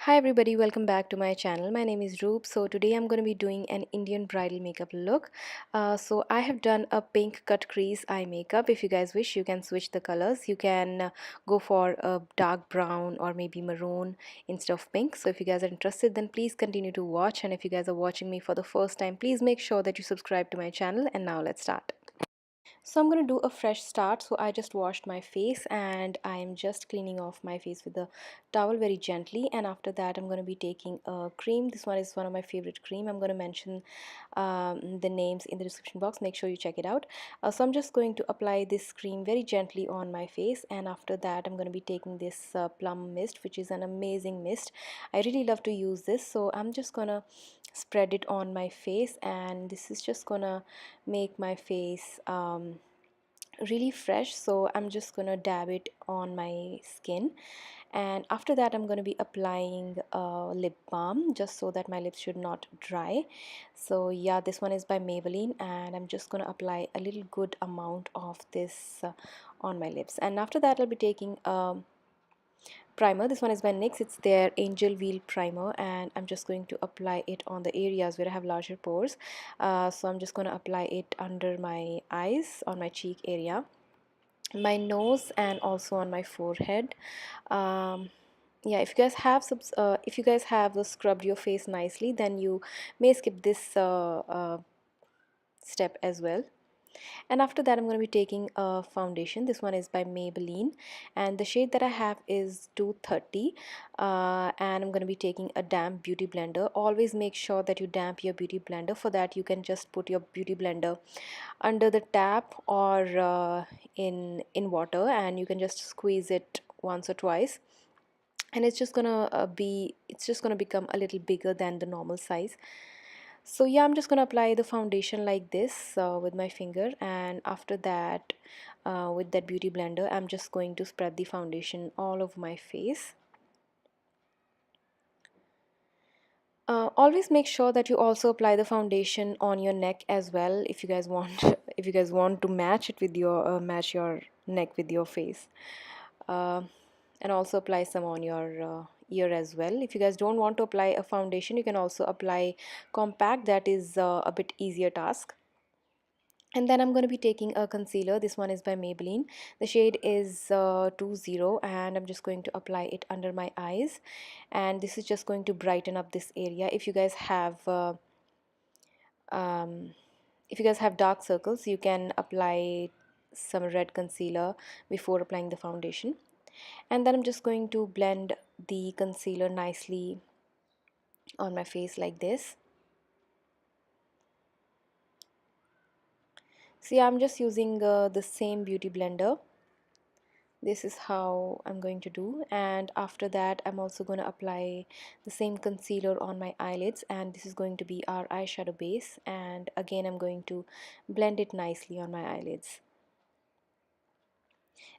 Hi everybody, welcome back to my channel. My name is Roop. So today I'm going to be doing an Indian bridal makeup look. So I have done a pink cut crease eye makeup. If you guys wish, you can switch the colors. You can go for a dark brown or maybe maroon instead of pink. So if you guys are interested, then please continue to watch. And if you guys are watching me for the first time, please make sure that you subscribe to my channel. And now let's start. So I'm going to do a fresh start. So I just washed my face and I'm just cleaning off my face with a towel very gently, and after that I'm going to be taking a cream. This one is one of my favorite cream. I'm going to mention the names in the description box. Make sure you check it out. So I'm just going to apply this cream very gently on my face, and after that I'm going to be taking this plum mist, which is an amazing mist. I really love to use this, so I'm just gonna spread it on my face, and this is just gonna make my face really fresh. So I'm just gonna dab it on my skin, and after that I'm going to be applying lip balm just so that my lips should not dry. So yeah, this one is by Maybelline, and I'm just going to apply a little good amount of this on my lips, and after that I'll be taking primer. This one is by NYX. It's their Angel Wheel primer, and I'm just going to apply it on the areas where I have larger pores. So I'm just going to apply it under my eyes, on my cheek area, my nose, and also on my forehead. Yeah, if you guys have scrubbed your face nicely, then you may skip this step as well. And after that I'm going to be taking a foundation. This one is by Maybelline, and the shade that I have is 230, and I'm going to be taking a damp beauty blender. Always make sure that you damp your beauty blender. For that you can just put your beauty blender under the tap or in water, and you can just squeeze it once or twice, and it's just gonna become a little bigger than the normal size. So yeah, I'm just gonna apply the foundation like this with my finger, and after that with that beauty blender I'm just going to spread the foundation all over my face. Always make sure that you also apply the foundation on your neck as well, if you guys want if you guys want to match it with your match your neck with your face. uh, and also apply some on your ear as well. If you guys don't want to apply a foundation, you can also apply compact. That is a bit easier task. And then I'm going to be taking a concealer. This one is by Maybelline. The shade is 20, and I'm just going to apply it under my eyes, and this is just going to brighten up this area. Um, if you guys have dark circles, you can apply some red concealer before applying the foundation. And then I'm just going to blend the concealer nicely on my face like this. So yeah, I'm just using the same beauty blender. This is how I'm going to do, and after that I'm also going to apply the same concealer on my eyelids, and this is going to be our eyeshadow base, and again I'm going to blend it nicely on my eyelids.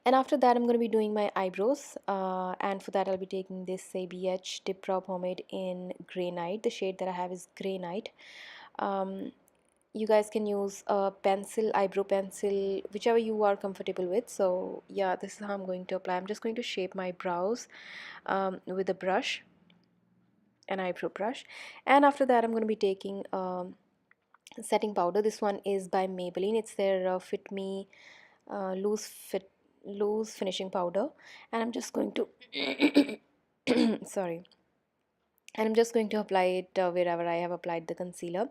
And after that I'm going to be doing my eyebrows, and for that I'll be taking this ABH Dip Brow Pomade in Grey Night. The shade that I have is Grey Night. You guys can use a pencil, eyebrow pencil, whichever you are comfortable with. So yeah, this is how I'm going to apply. I'm just going to shape my brows with a brush, an eyebrow brush. And after that I'm going to be taking setting powder. This one is by Maybelline. It's their Fit Me loose finishing powder, and I'm just going to sorry, and I'm just going to apply it wherever I have applied the concealer.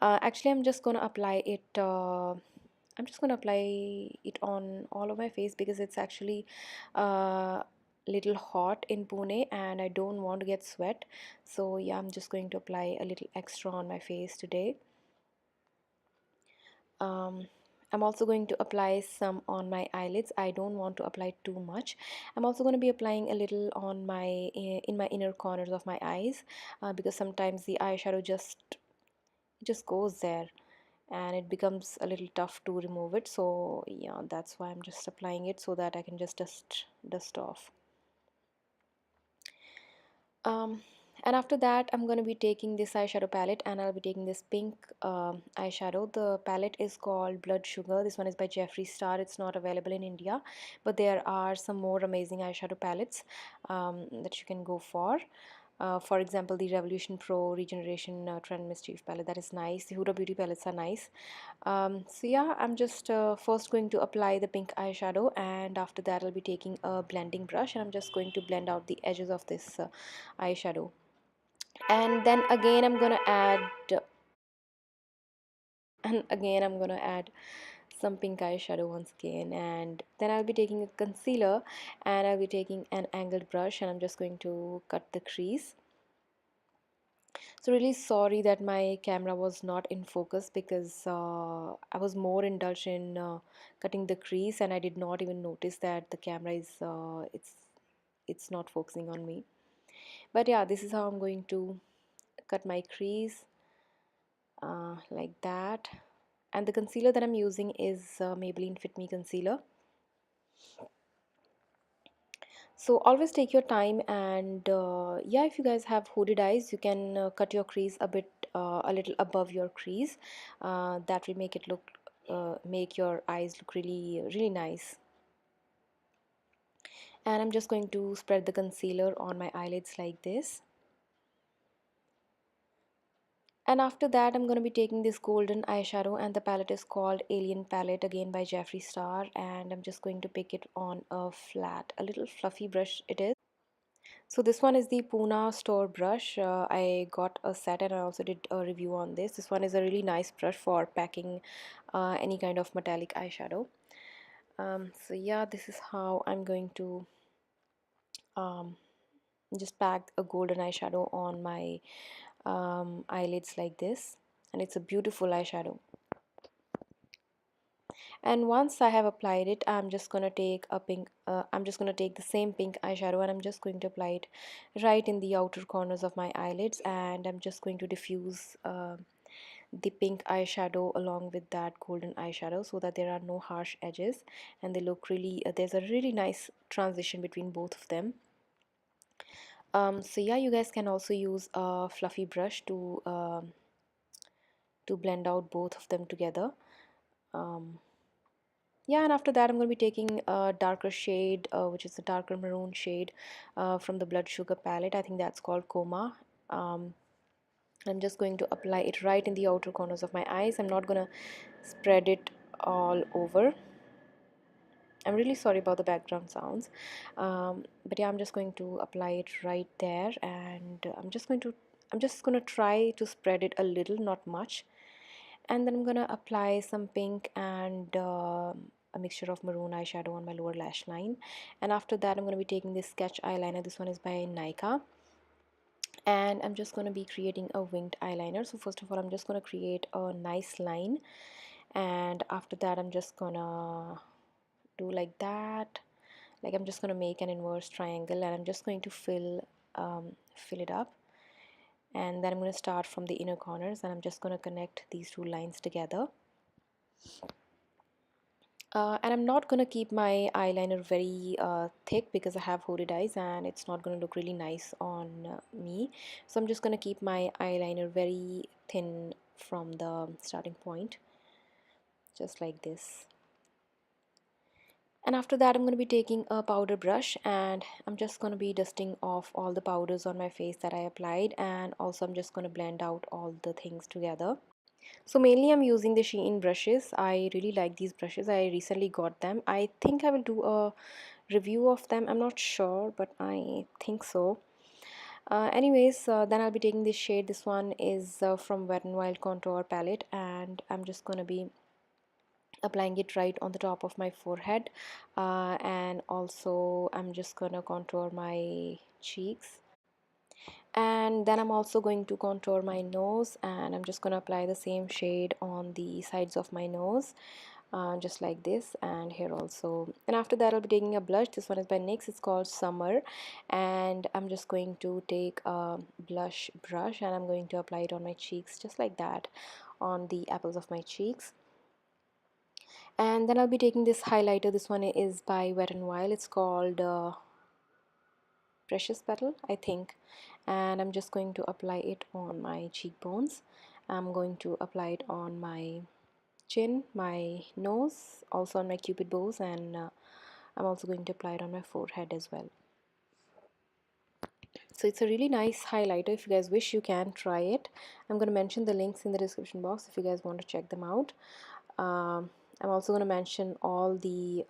Actually I'm just going to apply it I'm just going to apply it on all of my face, because it's actually little hot in Pune and I don't want to get sweat. So yeah, I'm just going to apply a little extra on my face today. um, I'm also going to apply some on my eyelids. I don't want to apply too much. I'm also going to be applying a little on my in my inner corners of my eyes, because sometimes the eyeshadow just goes there and it becomes a little tough to remove it. So yeah, that's why I'm just applying it, so that I can just dust off. um, and after that I'm going to be taking this eyeshadow palette, and I'll be taking this pink eyeshadow. The palette is called Blood Sugar. This one is by Jeffree Star. It's not available in India, but there are some more amazing eyeshadow palettes that you can go for. For example, the Revolution Pro Regeneration Trend Mischief palette, that is nice. The Huda Beauty palettes are nice. So yeah, I'm just first going to apply the pink eyeshadow, and after that I'll be taking a blending brush and I'm just going to blend out the edges of this eyeshadow. And then again I'm gonna add some pink eyeshadow once again, and then I'll be taking a concealer and I'll be taking an angled brush and I'm just going to cut the crease. So really sorry that my camera was not in focus because I was more indulged in cutting the crease and I did not even notice that the camera is it's not focusing on me. But yeah, this is how I'm going to cut my crease, like that. And the concealer that I'm using is Maybelline Fit Me concealer. So always take your time, and yeah, if you guys have hooded eyes, you can cut your crease a little above your crease. That will make it look make your eyes look really nice. And I'm just going to spread the concealer on my eyelids like this. And after that, I'm going to be taking this golden eyeshadow, and the palette is called Alien Palette, again by Jeffree Star, and I'm just going to pick it on a little fluffy brush it is. So this one is the Pune store brush. I got a set and I also did a review on this. This one is a really nice brush for packing any kind of metallic eyeshadow. So yeah, this is how I'm going to um, just pack a golden eyeshadow on my eyelids like this. And it's a beautiful eyeshadow. And once I have applied it, I'm just gonna take the same pink eyeshadow and I'm just going to apply it right in the outer corners of my eyelids, and I'm just going to diffuse the pink eyeshadow along with that golden eyeshadow so that there are no harsh edges and they look really there's a really nice transition between both of them. So yeah, you guys can also use a fluffy brush to blend out both of them together. um, Yeah, and after that I'm going to be taking a darker shade, which is a darker maroon shade from the Blood Sugar palette. I think that's called Coma. um, I'm just going to apply it right in the outer corners of my eyes. I'm not going to spread it all over. I'm really sorry about the background sounds, but yeah, I'm just going to apply it right there, and I'm just going to try to spread it a little, not much. And then I'm gonna apply some pink and a mixture of maroon eyeshadow on my lower lash line. And after that I'm gonna be taking this sketch eyeliner. This one is by NYKAA, and I'm just gonna be creating a winged eyeliner. So first of all, I'm just gonna create a nice line, and after that I'm just gonna do like that. Like I'm just gonna make an inverse triangle, and I'm just going to fill it up. And then I'm going to start from the inner corners, and I'm just going to connect these two lines together. And I'm not going to keep my eyeliner very thick because I have hooded eyes and it's not going to look really nice on me. So I'm just going to keep my eyeliner very thin from the starting point, just like this. And after that I'm going to be taking a powder brush and I'm just going to be dusting off all the powders on my face that I applied, and also I'm just going to blend out all the things together. So mainly I'm using the Shein brushes. I really like these brushes. I recently got them. I think I will do a review of them. I'm not sure, but I think so. Anyways, then I'll be taking this shade. This one is from Wet n Wild Contour palette, and I'm just gonna be applying it right on the top of my forehead, and also I'm just gonna contour my cheeks. And then I'm also going to contour my nose, and I'm just going to apply the same shade on the sides of my nose, just like this, and here also. And after that I'll be taking a blush. This one is by NYX. It's called Summer, and I'm just going to take a blush brush and I'm going to apply it on my cheeks just like that, on the apples of my cheeks. And then I'll be taking this highlighter. This one is by Wet n Wild. It's called Precious Petal, I think, and I'm just going to apply it on my cheekbones. I'm going to apply it on my chin, my nose, also on my cupid bows, and I'm also going to apply it on my forehead as well. So it's a really nice highlighter. If you guys wish, you can try it. I'm going to mention the links in the description box if you guys want to check them out. I'm also going to mention all the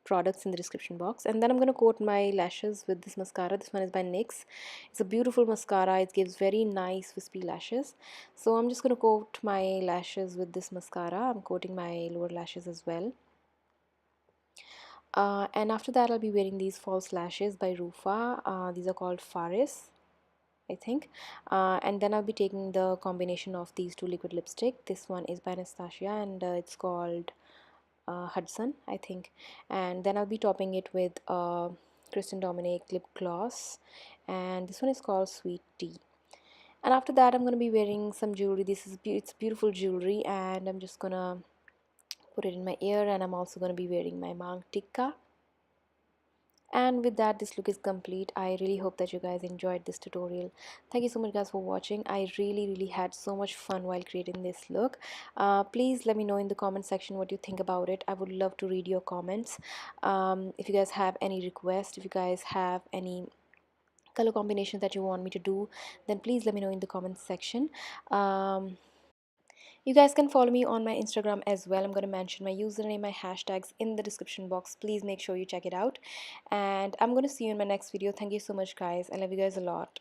products in the description box, and then I'm going to coat my lashes with this mascara. This one is by NYX. It's a beautiful mascara. It gives very nice wispy lashes. So I'm just going to coat my lashes with this mascara. I'm coating my lower lashes as well. And after that I'll be wearing these false lashes by RYFA. These are called FARIS, I think. And then I'll be taking the combination of these two liquid lipstick. This one is by Anastasia, and it's called HUDSON, I think. And then I'll be topping it with Kristen Dominique lip gloss, and this one is called Sweet Tea. And after that I'm going to be wearing some jewelry. It's beautiful jewelry, and I'm just gonna put it in my ear, and I'm also going to be wearing my Mang Tikka. And with that, this look is complete. I really hope that you guys enjoyed this tutorial. Thank you so much guys for watching. I really had so much fun while creating this look. Please let me know in the comment section what you think about it. I would love to read your comments. If you guys have any requests, if you guys have any color combinations that you want me to do, then please let me know in the comment section. You guys can follow me on my Instagram as well. I'm going to mention my username, my hashtags in the description box. Please make sure you check it out. And I'm going to see you in my next video. Thank you so much, guys. I love you guys a lot.